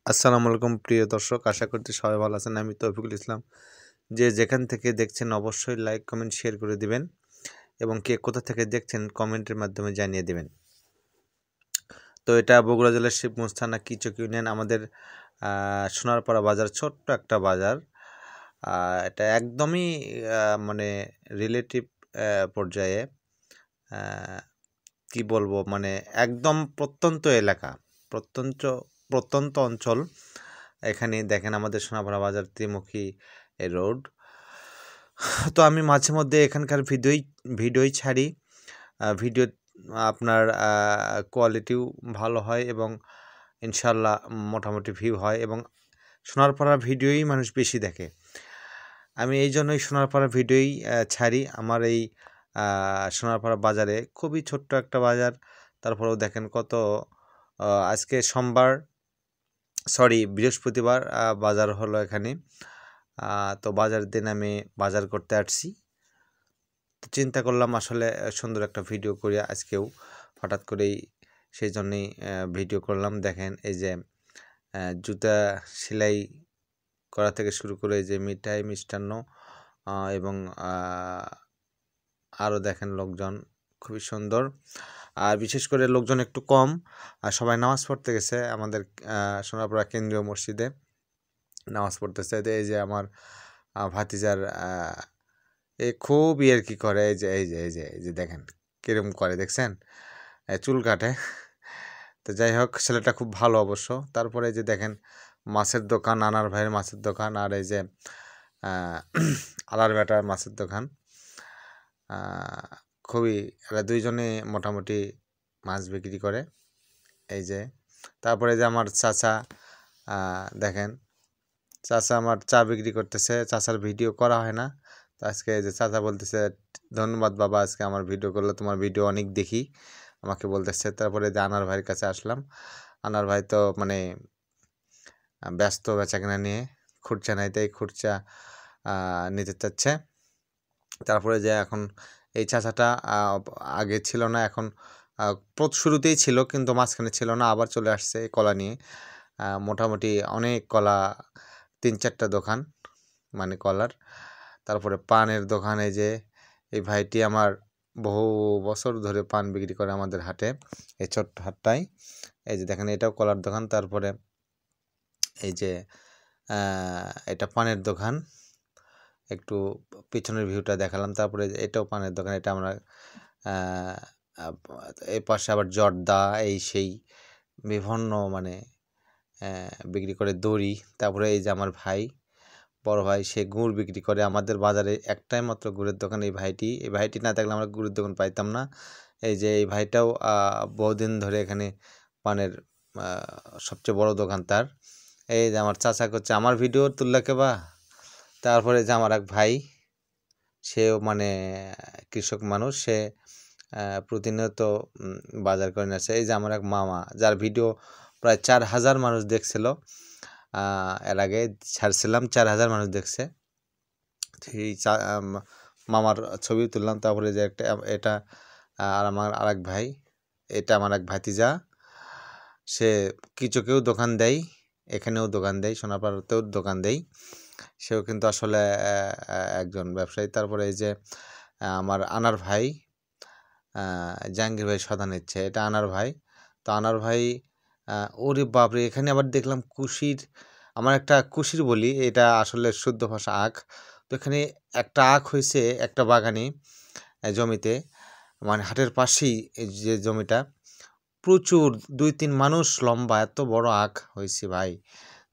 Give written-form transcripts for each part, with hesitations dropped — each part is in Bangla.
আসসালামু আলাইকুম প্রিয় দর্শক, আশা করছি সবাই ভালো আছেন। আমি তৌফিকুল ইসলাম। যে যেখান থেকে দেখছেন অবশ্যই লাইক, কমেন্ট, শেয়ার করে দিবেন এবং কে কোথা থেকে দেখছেন কমেন্টের মাধ্যমে জানিয়ে দিবেন। তো এটা বগুড়া জেলার শিবগঞ্জ থানা কিচক ইউনিয়ন, আমাদের সোনারপাড়া বাজার, ছোট্ট একটা বাজার। এটা একদমই মানে রিলেটিভ পর্যায়ে, আহ, কি বলবো, মানে একদম প্রত্যন্ত এলাকা, প্রত্যন্ত প্রত্যন্ত অঞ্চল। এখানে দেখেন আমাদের সোনাপাড়া বাজার ত্রিমুখী রোড। তো আমি মাঝে মধ্যে এখানকার ভিডিওই ছাড়ি। ভিডিও আপনার কোয়ালিটিও ভালো হয় এবং ইনশাল্লাহ মোটামুটি ভিউ হয় এবং সোনারপাড়ার ভিডিওই মানুষ বেশি দেখে। আমি এই জন্যই সোনারপাড়ার ভিডিওই ছাড়ি। আমার এই সোনারপাড়া বাজারে খুবই ছোট্ট একটা বাজার, তারপরেও দেখেন কত আজকে বৃহস্পতিবার বাজার হলো এখানে। তো বাজার দিন আমি বাজার করতে আসছি। তো চিন্তা করলাম আসলে সুন্দর একটা ভিডিও করি আজকেও, হঠাৎ করেই সেই জন্যেই ভিডিও করলাম। দেখেন এই যে জুতা সেলাই করা থেকে শুরু করে এই যে মিঠাই মিষ্টান্ন এবং আরও দেখেন লোকজন খুবই সুন্দর। আর বিশেষ করে লোকজন একটু কম, আর সবাই নামাজ পড়তে গেছে আমাদের সোনারপাড়া কেন্দ্রীয় মসজিদে নামাজ পড়তেছে। এই যে আমার ভাতিজার এ খুব আর কি করে, এই যে দেখেন কিরম করে, দেখছেন চুল কাটে। তো যাই হোক, ছেলেটা খুব ভালো অবশ্য। তারপরে এই যে দেখেন মাছের দোকান, আনার ভাইয়ের মাছের দোকান, আর এই যে আলার বেটার মাছের দোকান। খুবই এরা দুইজনে মোটামুটি মাছ বিক্রি করে। এই যে তারপরে যে আমার চাচা, দেখেন চাচা আমার চা বিক্রি করতেছে। চাচার ভিডিও করা হয় না, তো আজকে এই যে চাচা বলতেছে, ধন্যবাদ বাবা, আজকে আমার ভিডিও করলে, তোমার ভিডিও অনেক দেখি, আমাকে বলতেছে। তারপরে যে আনার ভাইয়ের কাছে আসলাম। আনার ভাই তো মানে ব্যস্ত বেচাকেনা নিয়ে, খুরচা নাই, তাই খুরচা নিতে চাচ্ছে। তারপরে যে এখন এই চাচাটা আগে ছিল না, এখন শুরুতেই ছিল কিন্তু মাঝখানে ছিল না, আবার চলে আসছে কলা নিয়ে। মোটামুটি অনেক কলা, 3-4টা দোকান মানে কলার। তারপরে পানের দোকান, এই যে এই ভাইটি আমার বহু বছর ধরে পান বিক্রি করে আমাদের হাটে, এই ছোট্ট হাটটায়। এই যে দেখেন এটাও কলার দোকান। তারপরে এই যে এটা পানের দোকান, একটু পিছনের ভিউটা দেখালাম। তারপরে এটাও পানের দোকান, এটা আমরা এই পাশে আবার জর্দা, এই সেই বিভিন্ন মানে বিক্রি করে দড়ি। তারপরে এই যে আমার ভাই, বড় ভাই, সে গুড় বিক্রি করে। আমাদের বাজারে একটাই মাত্র গুড়ের দোকান এই ভাইটি না থাকলে আমরা গুড়ের দোকান পাইতাম না। এই যে এই ভাইটাও বহুদিন ধরে এখানে পানের সবচেয়ে বড় দোকান তার। এই যে আমার চাচা করছে, আমার ভিডিও তুললাকে বা। তারপরে যে আমার এক ভাই, সেও মানে কৃষক মানুষ, সে প্রতিনিয়ত বাজার করে নিয়ে আসে। এই যে আমার এক মামা, যার ভিডিও প্রায় 4,000 মানুষ দেখছিল, এর আগে ছাড়ছিলাম, 4,000 মানুষ দেখছে। সেই মামার ছবি তুললাম। তারপরে যে এটা আর আমার আরেক ভাই, এটা আমার এক ভাতিজা, সে কিচকেও দোকান দেয়, এখানেও দোকান দেয়, সোনাপাড়াতেও দোকান দেয়। সেও কিন্তু আসলে একজন ব্যবসায়ী। তারপরে এই যে আমার আনার ভাই, জাহাঙ্গীর ভাই সদা নিচ্ছে, এটা আনার ভাই। তো আনার ভাই, ওরে বাপরে, এখানে আবার দেখলাম কুশির, আমার একটা কুশির বলি, এটা আসলে শুদ্ধ ভাষা আখ। তো এখানে একটা আখ হয়েছে একটা বাগানে, জমিতে, মানে হাটের পাশেই এই যে জমিটা, প্রচুর 2-3 মানুষ লম্বা এত বড় আখ হয়েছে ভাই।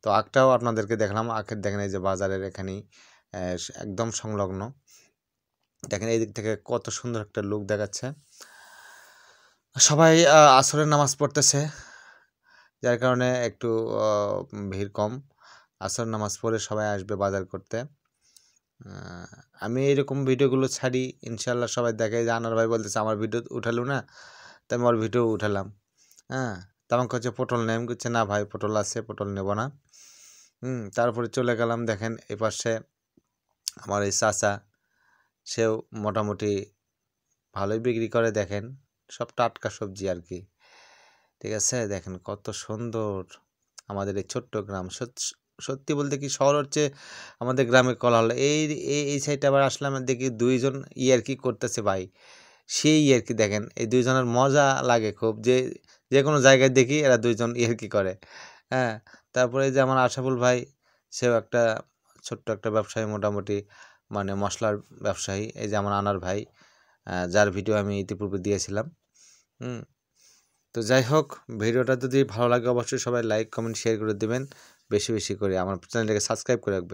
তো আখটাও আপনাদেরকে দেখলাম। আখের দেখেন এই যে বাজারের এখানেই একদম সংলগ্ন, দেখেন এই দিক থেকে কত সুন্দর একটা লুক দেখাচ্ছে। সবাই আসরের নামাজ পড়তেছে, যার কারণে একটু ভিড় কম। আসর নামাজ পড়ে সবাই আসবে বাজার করতে। আমি এইরকম ভিডিওগুলো ছাড়ি, ইনশাল্লাহ সবাই দেখে। যে আনার ভাই বলতেছে, আমার ভিডিও উঠালো না, তো আমি ওর ভিডিও উঠালাম। তো আমাকে হচ্ছে পটল নেই, আমি করছে না ভাই, পটল আছে, পটল নেব না। তারপরে চলে গেলাম। দেখেন এই পাশে আমার এই চাচা, সেও মোটামুটি ভালোই বিক্রি করে। দেখেন সব টাটকা সবজি আর কি, ঠিক আছে। দেখেন কত সুন্দর আমাদের এই ছোট্ট গ্রাম। সত্যি বলতে কি শহর হচ্ছে আমাদের গ্রামে কোলাহল। এই সাইডে আবার আসলাম দেখি ২ জন ইয়ার্কি করতেছে ভাই। সেই ইয়ার্কি দেখেন এই ২ জনের মজা লাগে খুব যেকোনো জায়গায় দেখি এরা ২ জন ইয়ার্কি করে। হ্যাঁ? তারপরে এই যে আমার আশরাফুল ভাই সেও একটা ছোট্ট একটা ব্যবসায়ী মোটামুটি মানে মশলার ব্যবসায়ী। এই যে আমার আনার ভাই যার ভিডিও আমি ইতিপূর্বে দিয়েছিলাম। হুম? তো যাই হোক ভিডিওটা যদি ভালো লাগে অবশ্যই সবাই লাইক, কমেন্ট, শেয়ার করে দিবেন। বেশি করে আমার চ্যানেলটাকে সাবস্ক্রাইব করে রাখবেন।